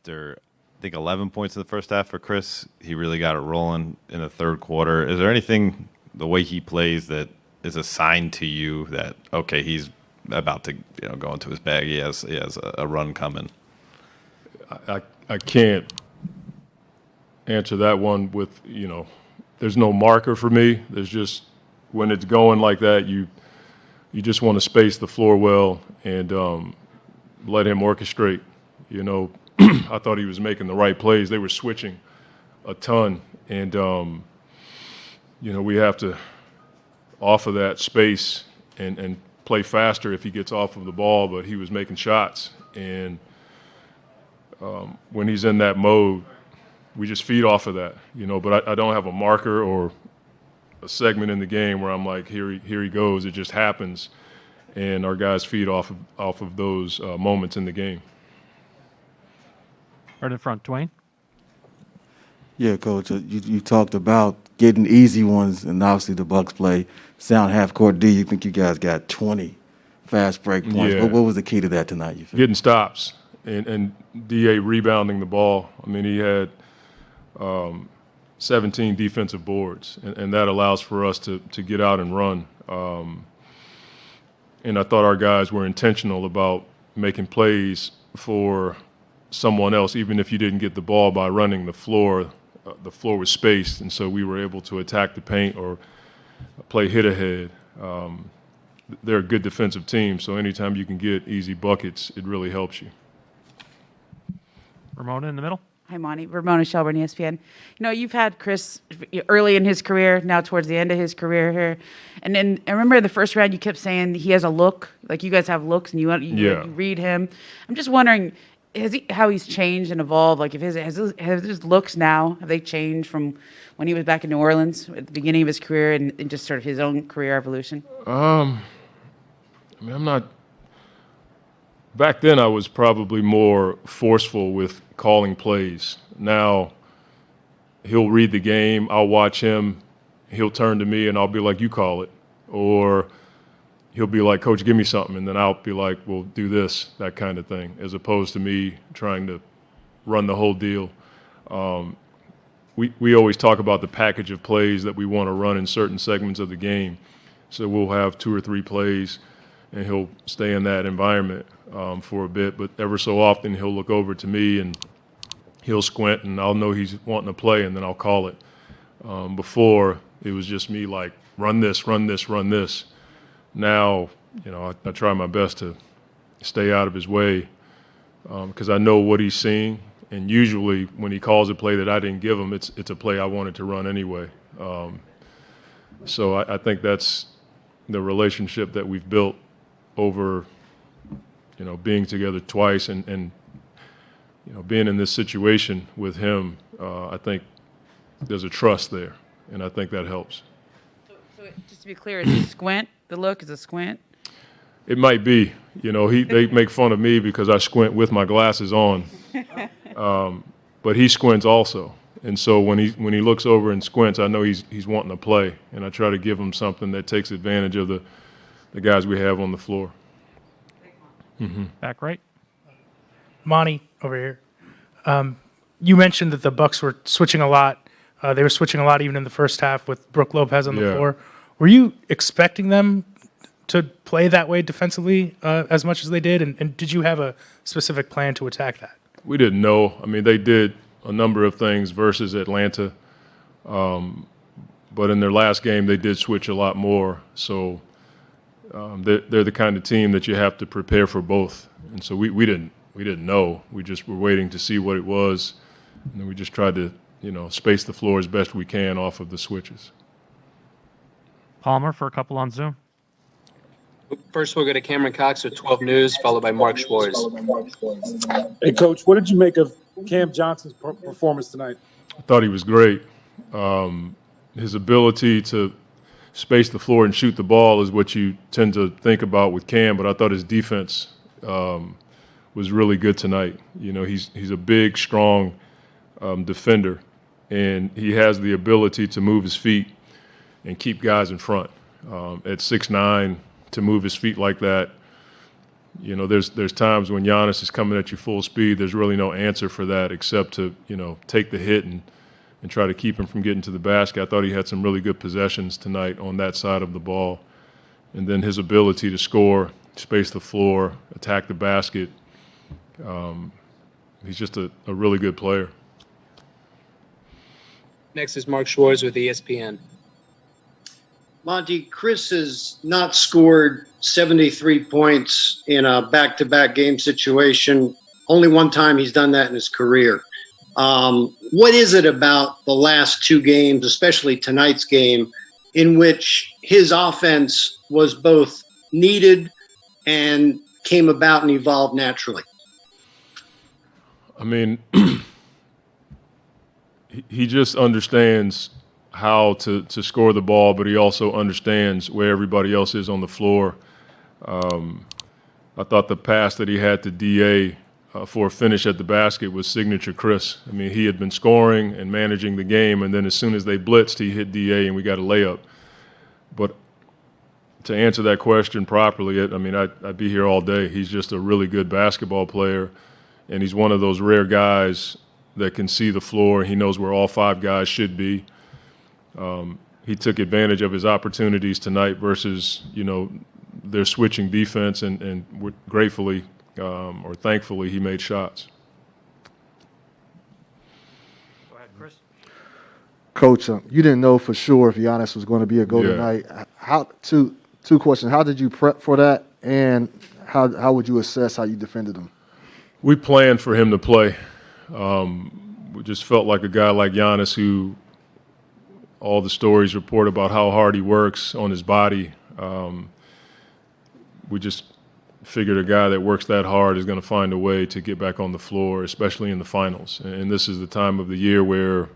after, I think, 11 points in the first half for Chris. He really got it rolling in the third quarter. Is there anything, the way he plays, that is a sign to you that, okay, he's about to go into his bag? He has a run coming. I can't answer that one with, there's no marker for me. There's just, when it's going like that, you just want to space the floor well and let him orchestrate. I thought he was making the right plays. They were switching a ton, and we have to offer that space and play faster if he gets off of the ball. But he was making shots, and when he's in that mode, we just feed off of that. But I don't have a marker or a segment in the game where I'm like, here he goes. It just happens, and our guys feed off of those moments in the game. Right in front, Dwayne. Yeah, Coach, you talked about getting easy ones, and obviously the Bucks play sound half-court D. You think you guys got 20 fast break points. Yeah. What was the key to that tonight, you feel? Getting stops and DA rebounding the ball. I mean, he had 17 defensive boards, and that allows for us to get out and run. And I thought our guys were intentional about making plays for someone else, even if you didn't get the ball by running the floor. The floor was spaced, and so we were able to attack the paint or play hit ahead. They're a good defensive team, so anytime you can get easy buckets, it really helps you. Ramona in the middle. Hi, Monty. Ramona Shelburne, ESPN. You've had Chris early in his career, now towards the end of his career here. And then I remember in the first round you kept saying he has a look, like you guys have looks and you read him. I'm just wondering, how he's changed and evolved? Like, has his looks now, have they changed from when he was back in New Orleans at the beginning of his career and just sort of his own career evolution? I'm not. Back then, I was probably more forceful with calling plays. Now, he'll read the game, I'll watch him, he'll turn to me, and I'll be like, you call it. Or he'll be like, Coach, give me something, and then I'll be like, well, do this, that kind of thing, as opposed to me trying to run the whole deal. We always talk about the package of plays that we want to run in certain segments of the game. So we'll have 2 or 3 plays, and he'll stay in that environment for a bit. But ever so often, he'll look over to me, and he'll squint, and I'll know he's wanting to play, and then I'll call it. Before, it was just me like, run this, run this, run this. Now, I try my best to stay out of his way because I know what he's seeing. And usually when he calls a play that I didn't give him, it's a play I wanted to run anyway. So I think that's the relationship that we've built over, being together twice and being in this situation with him. I think there's a trust there, and I think that helps. So just to be clear, is it squint? The look is a squint? It might be. They make fun of me because I squint with my glasses on. But he squints also. And so when he looks over and squints, I know he's wanting to play. And I try to give him something that takes advantage of the guys we have on the floor. Mm-hmm. Back right. Monty over here. You mentioned that the Bucks were switching a lot. They were switching a lot even in the first half with Brook Lopez on the floor. Were you expecting them to play that way defensively as much as they did? And did you have a specific plan to attack that? We didn't know. I mean, they did a number of things versus Atlanta. But in their last game, they did switch a lot more. So they're the kind of team that you have to prepare for both. And so we didn't know. We just were waiting to see what it was. And then we just tried to, space the floor as best we can off of the switches. Palmer for a couple on Zoom. First, we'll go to Cameron Cox with 12 News, followed by Mark Schwartz. Hey, Coach, what did you make of Cam Johnson's performance tonight? I thought he was great. His ability to space the floor and shoot the ball is what you tend to think about with Cam, but I thought his defense was really good tonight. He's a big, strong defender, and he has the ability to move his feet and keep guys in front. At 6'9", to move his feet like that, You know, there's times when Giannis is coming at you full speed. There's really no answer for that except to, you know, take the hit and try to keep him from getting to the basket. I thought he had some really good possessions tonight on that side of the ball. And then his ability to score, space the floor, attack the basket. He's just a really good player. Next is Mark Schwartz with ESPN. Monty, Chris has not scored 73 points in a back-to-back game situation. Only one time he's done that in his career. What is it about the last two games, especially tonight's game, in which his offense was both needed and came about and evolved naturally? I mean, he just understands how to score the ball, but he also understands where everybody else is on the floor. I thought the pass that he had to DA for a finish at the basket was signature Chris. I mean, he had been scoring and managing the game, and then as soon as they blitzed, he hit DA and we got a layup. But to answer that question properly, I mean, I'd be here all day. He's just a really good basketball player, and he's one of those rare guys that can see the floor. He knows where all five guys should be. He took advantage of his opportunities tonight versus, you know, their switching defense, and gratefully or thankfully he made shots. Go ahead, Chris. Coach, you didn't know for sure if Giannis was going to be a go Yeah. tonight. Two questions. How did you prep for that, and how would you assess how you defended him? We planned for him to play. We just felt like a guy like Giannis, who all the stories report about how hard he works on his body. We just figured a guy that works that hard is going to find a way to get back on the floor, especially in the finals. And this is the time of the year where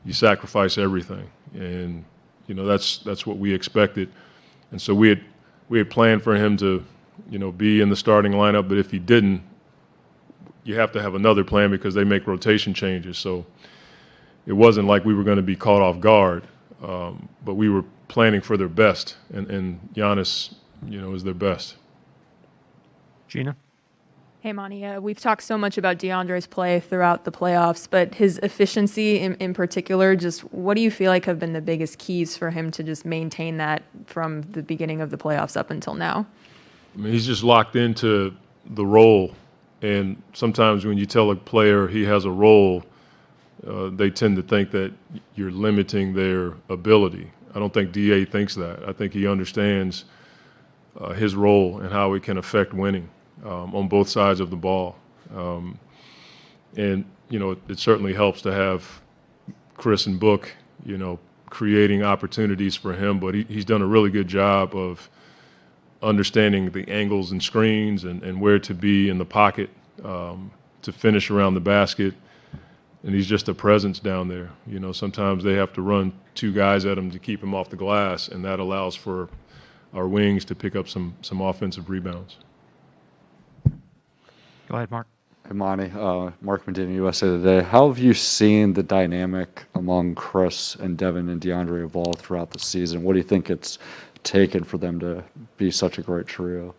you sacrifice everything, and you know that's what we expected. And so we had planned for him to, you know, be in the starting lineup. But if he didn't, you have to have another plan because they make rotation changes. So it wasn't like we were going to be caught off guard, but we were planning for their best, and Giannis, you know, is their best. Gina? Hey, Monty, we've talked so much about DeAndre's play throughout the playoffs, but his efficiency in particular, just what do you feel like have been the biggest keys for him to just maintain that from the beginning of the playoffs up until now? I mean, he's just locked into the role, and sometimes when you tell a player he has a role, they tend to think that you're limiting their ability. I don't think DA thinks that. I think he understands his role and how it can affect winning on both sides of the ball. And, you know, it certainly helps to have Chris and Book, you know, creating opportunities for him, but he's done a really good job of understanding the angles and screens and where to be in the pocket to finish around the basket. And he's just a presence down there. You know, sometimes they have to run two guys at him to keep him off the glass, and that allows for our wings to pick up some offensive rebounds. Go ahead, Mark. Hey, Monty. Mark Medina, USA Today. How have you seen the dynamic among Chris and Devin and DeAndre evolve throughout the season? What do you think it's taken for them to be such a great trio?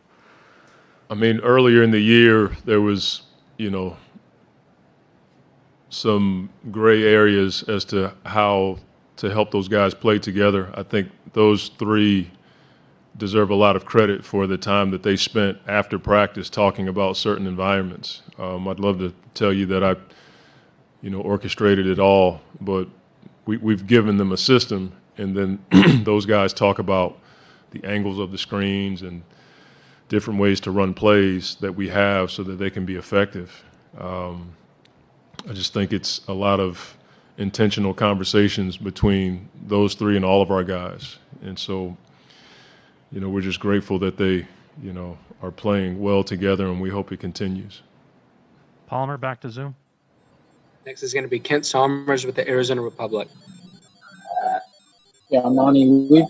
I mean, earlier in the year, there was, you know, some gray areas as to how to help those guys play together. I think those three deserve a lot of credit for the time that they spent after practice talking about certain environments. I'd love to tell you that I, you know, orchestrated it all, but we've given them a system, and then those guys talk about the angles of the screens and different ways to run plays that we have so that they can be effective. I just think it's a lot of intentional conversations between those three and all of our guys. And so, you know, we're just grateful that they, you know, are playing well together, and we hope it continues. Palmer, back to Zoom. Next is going to be Kent Somers with the Arizona Republic. Yeah, Monty, we've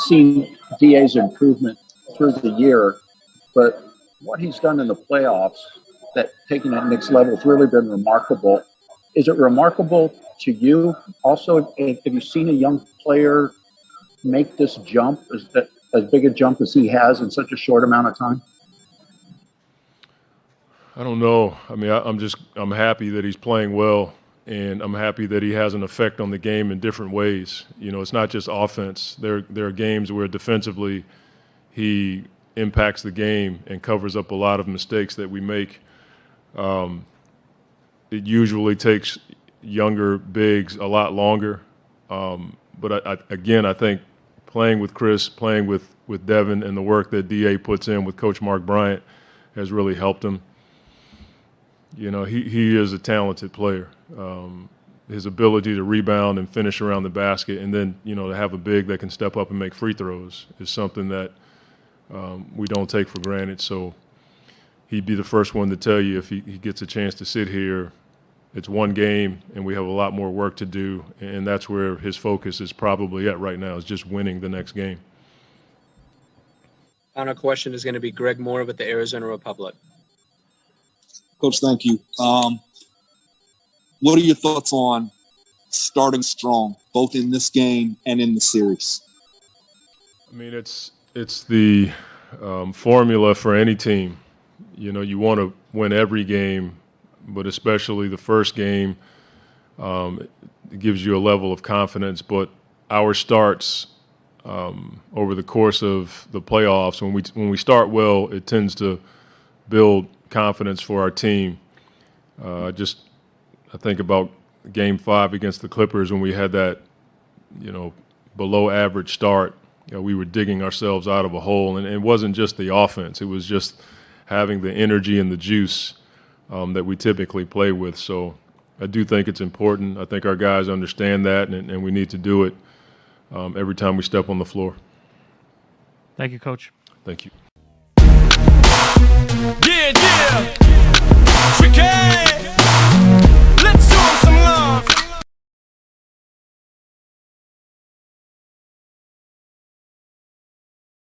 seen DA's improvement through the year, but what he's done in the playoffs, that taking that next level, has really been remarkable. Is it remarkable to you? Also, have you seen a young player make this jump, as big a jump as he has in such a short amount of time? I don't know. I mean, I'm happy that he's playing well, and I'm happy that he has an effect on the game in different ways. You know, it's not just offense. There are games where defensively he impacts the game and covers up a lot of mistakes that we make. It usually takes younger bigs a lot longer. But I think playing with Chris, playing with Devin, and the work that DA puts in with Coach Mark Bryant has really helped him. You know, he is a talented player. His ability to rebound and finish around the basket, and then, you know, to have a big that can step up and make free throws is something that we don't take for granted. So he'd be the first one to tell you if he gets a chance to sit here. It's one game, and we have a lot more work to do, and that's where his focus is probably at right now, is just winning the next game. Final question is going to be Greg Moore with the Arizona Republic. Coach, thank you. What are your thoughts on starting strong, both in this game and in the series? I mean, it's the formula for any team. You know, you want to win every game, but especially the first game, it gives you a level of confidence. But our starts over the course of the playoffs, when we start well, it tends to build confidence for our team. I think about Game 5 against the Clippers when we had that, you know, below average start. You know, we were digging ourselves out of a hole, and it wasn't just the offense; it was just having the energy and the juice that we typically play with. So I do think it's important. I think our guys understand that, and we need to do it every time we step on the floor. Thank you, Coach. Thank you.